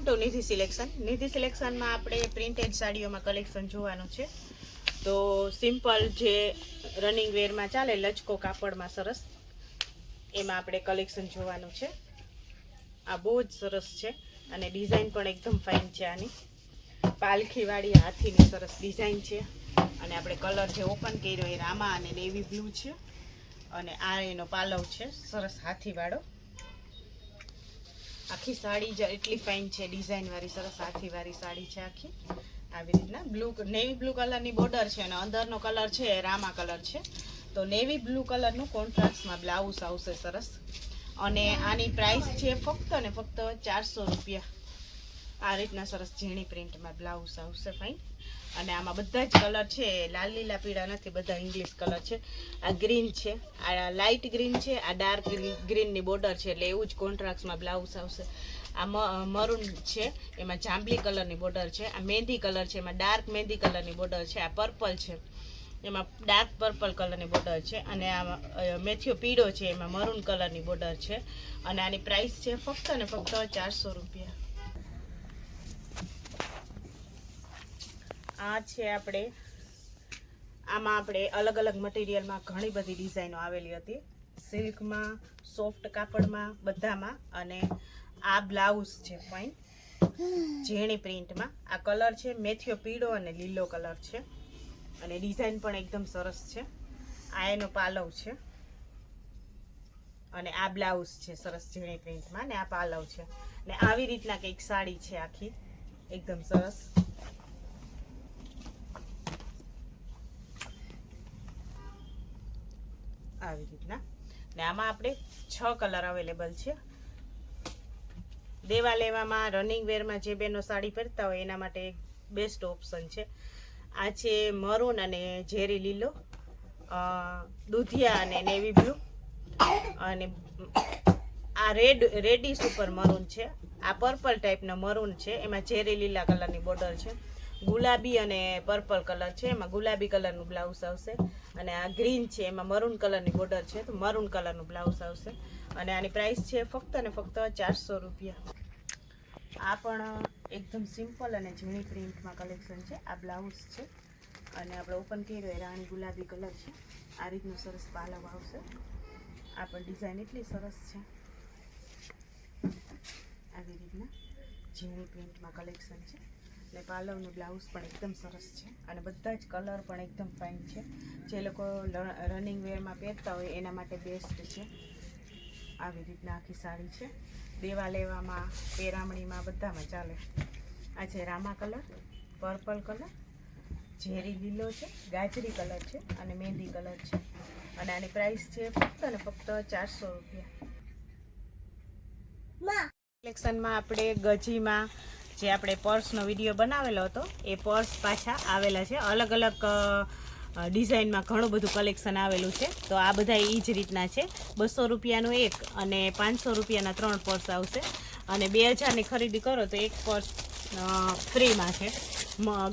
Two નિધિ selection. નિધિ સિલેક્શનમાં આપણે printed સાડીઓમાં collection જોવાનું છે. તો સિમ્પલ જે રનિંગ વેરમાં ચાલે લચકો કાપડમાં સરસ એમાં આપણે કલેક્શન જોવાનું છે. આ બહુ જ સરસ છે અને ડિઝાઇન પણ એકદમ ફાઇન છે. આની પાલખીવાળી હાથીની સરસ ડિઝાઇન છે અને આપણે કલર જે ઓપન કર્યો એ રામા અને નેવી બ્લુ છે અને આ એનો પાલવ છે સરસ હાથીવાળો. આખી સાડી જ એટલી ફાઇન છે, ડિઝાઇનવાળી સરસ હાથીવાળી સાડી છે આખી. આવી રીતના નેવી બ્લુ કલરની બોર્ડર છે અને અંદરનો કલર છે એ રામા કલર છે. તો નેવી બ્લુ કલરનું કોન્ટ્રાસ્ટમાં બ્લાઉઝ આવશે સરસ અને આની પ્રાઇસ છે ફક્ત ને ફક્ત 400 રૂપિયા. આ રીતના સરસ ઝીણી પ્રિન્ટમાં બ્લાઉઝ આવશે ફાઇન. અને આમાં બધા જ કલર છે, લાલ લીલા પીળા નથી, બધા ઇંગ્લિશ કલર છે. આ ગ્રીન છે, આ લાઇટ ગ્રીન છે, આ ડાર્ક ગ્રીનની બોર્ડર છે એટલે એવું જ કોન્ટ્રાસ્ટમાં બ્લાઉઝ આવશે. આ મરૂન છે, એમાં જાંબલી કલરની બોર્ડર છે. આ મહેંદી કલર છે, એમાં ડાર્ક મહેંદી કલરની બોર્ડર છે. આ પર્પલ છે, એમાં ડાર્ક પર્પલ કલરની બોર્ડર છે. અને આ મેથીઓ પીળો છે, એમાં મરૂન કલરની બોર્ડર છે. અને આની પ્રાઇસ છે ફક્ત ને ફક્ત 400 રૂપિયા. આ છે આમાં આપણે અલગ અલગ મટીરિયલમાં ઘણી બધી ડિઝાઇનો આવેલી હતી, સિલ્કમાં, સોફ્ટ કાપડમાં, બધામાં. અને આ બ્લાઉઝ છે ફાઇન ઝીણી પ્રિન્ટમાં. આ કલર છે મેથીઓ પીળો અને લીલો કલર છે અને ડિઝાઇન પણ એકદમ સરસ છે. આ એનો પાલવ છે અને આ બ્લાઉઝ છે સરસ ઝીણી પ્રિન્ટમાં ને આ પાલવ છે. ને આવી રીતના કંઈક સાડી છે આખી એકદમ સરસ. આવી રીતના ને આમાં આપણે 6 કલર અવેલેબલ છે. દેવા લેવામાં રનિંગ વેરમાં જે બેનો સાડી પહેરતા હોય એના માટે એક બેસ્ટ ઓપ્શન છે. આ છે મરૂન અને ઝેરી લીલો, દૂધિયા અને નેવી બ્લુ, અને આ રેડિશ ઉપર મરૂન છે. આ પર્પલ ટાઈપનો મરૂન છે, એમાં ઝેરી લીલા કલરની બોર્ડર છે. ગુલાબી અને પર્પલ કલર છે, એમાં ગુલાબી કલરનું બ્લાઉઝ આવશે. અને આ ગ્રીન છે, એમાં મરૂન કલરની બોર્ડર છે, તો મરૂન કલરનું બ્લાઉઝ આવશે. અને આની પ્રાઇસ છે ફક્ત ને ફક્ત 400 રૂપિયા. આ પણ એકદમ સિમ્પલ અને ઝીણી પ્રિન્ટમાં કલેક્શન છે. આ બ્લાઉઝ છે અને આપણે ઓપન કર્યો એ રાણી ગુલાબી કલર છે. આ રીતનું સરસ પાલવ આવશે. આ પણ ડિઝાઇન એટલી સરસ છે. આવી રીતના ઝીણી પ્રિન્ટમાં કલેક્શન છે ને પાલવનું બ્લાઉઝ પણ એકદમ સરસ છે અને બધા જ કલર પણ એકદમ ફાઇન છે. જે લોકો રનિંગ વેરમાં પહેરતા હોય એના માટે બેસ્ટ છે. આવી રીતના આખી સાડી છે. દેવા લેવામાં, પેરામણીમાં, બધામાં ચાલે. આ છે રામા કલર, પર્પલ કલર, ઝેરી લીલો છે, ગાજરી કલર છે અને મહેંદી કલર છે. અને આની પ્રાઇસ છે ફક્ત ને ફક્ત 400 રૂપિયા. કલેક્શનમાં આપણે ગજીમાં જે આપણે પર્સનો વિડીયો બનાવેલો હતો એ પર્સ પાછા આવેલા છે. અલગ અલગ ડિઝાઇનમાં ઘણું બધું કલેક્શન આવેલું છે. તો આ બધા એ જ રીતના છે. 200 રૂપિયાનું એક અને 500 રૂપિયાના 3 પર્સ આવશે. અને 2000ની ખરીદી કરો તો એક પર્સ ફ્રીમાં છે.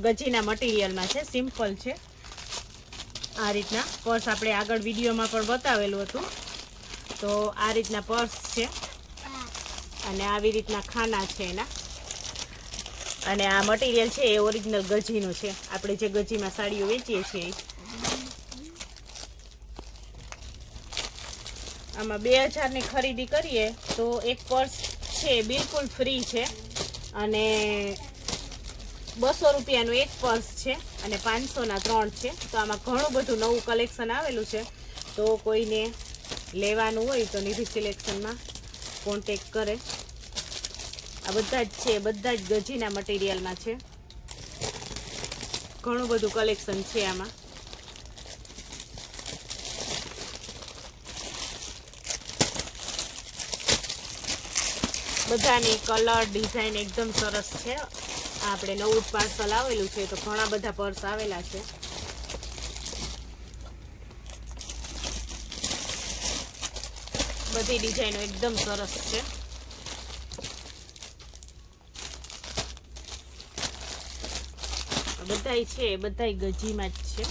ગજીના મટીરિયલમાં છે, સિમ્પલ છે. આ રીતના પર્સ આપણે આગળ વિડીયોમાં પણ બતાવેલું હતું. તો આ રીતના પર્સ છે અને આવી રીતના ખાના છે એના. અને આ મટીરિયલ છે એ ઓરિજિનલ ગજીનું છે. આપણે જે ગજીમાં સાડીઓ વેચીએ છીએ આમાં 2000ની ખરીદી કરીએ તો એક પર્સ છે બિલકુલ ફ્રી છે. અને 200 રૂપિયાનું એક પર્સ છે અને 500ના 3 છે. તો આમાં ઘણું બધું નવું કલેક્શન આવેલું છે. તો કોઈને લેવાનું હોય તો નિધિ સિલેક્શનમાં કોન્ટેક કરે. આ બધા જ છે, બધા જ ગજીના મટીરિયલમાં છે. ઘણું બધું કલેક્શન છે આમાં. બધાની કલર ડિઝાઇન એકદમ સરસ છે. આપણે નવું પાર્સલ આવેલું છે તો ઘણા બધા પર્સ આવેલા છે. બધી ડિઝાઇનો એકદમ સરસ છે. બધાય છે, બધાય ગજીમાં જ છે.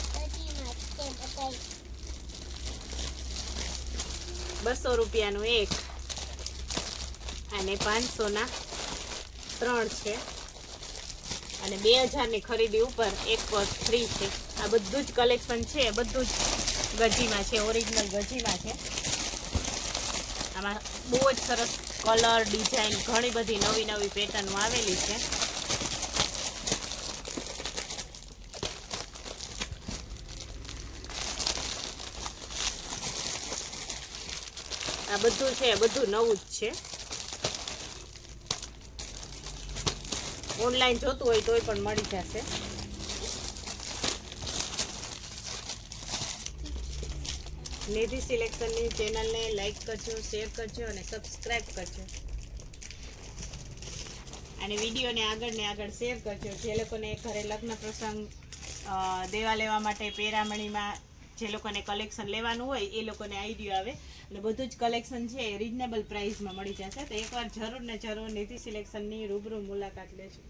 200 રૂપિયાનું એક અને 500ના 3 છે અને 2000ની ખરીદી ઉપર એક પર્સ ફ્રી છે. આ બધું જ કલેક્શન છે, બધું જ ગજીમાં છે, ઓરિજિનલ ગજીમાં છે. આમાં બહુ જ સરસ કલર, ડિઝાઇન, ઘણી બધી નવી નવી પેટર્નો આવેલી છે. આ બધું છે, બધું નવું જ છે. ઓનલાઈન જોતું હોય તોય પણ મળી જશે. નિધિ સિલેક્શનની ચેનલને લાઈક કરજો, શેર કરજો અને સબસ્ક્રાઈબ કરજો. અને વિડીયોને આગળ ને આગળ શેર કરજો. જે લોકોને ઘરે લગ્ન પ્રસંગ દેવા લેવા માટે પેરામણીમાં જે લોકોને કલેક્શન લેવાનું હોય એ લોકોને આઈડિયા આવે. અને બધું જ કલેક્શન છે એ રિઝનેબલ પ્રાઇસમાં મળી જશે. તો એકવાર જરૂર ને જરૂર નિધિ સિલેક્શનની રૂબરૂ મુલાકાત લેજો.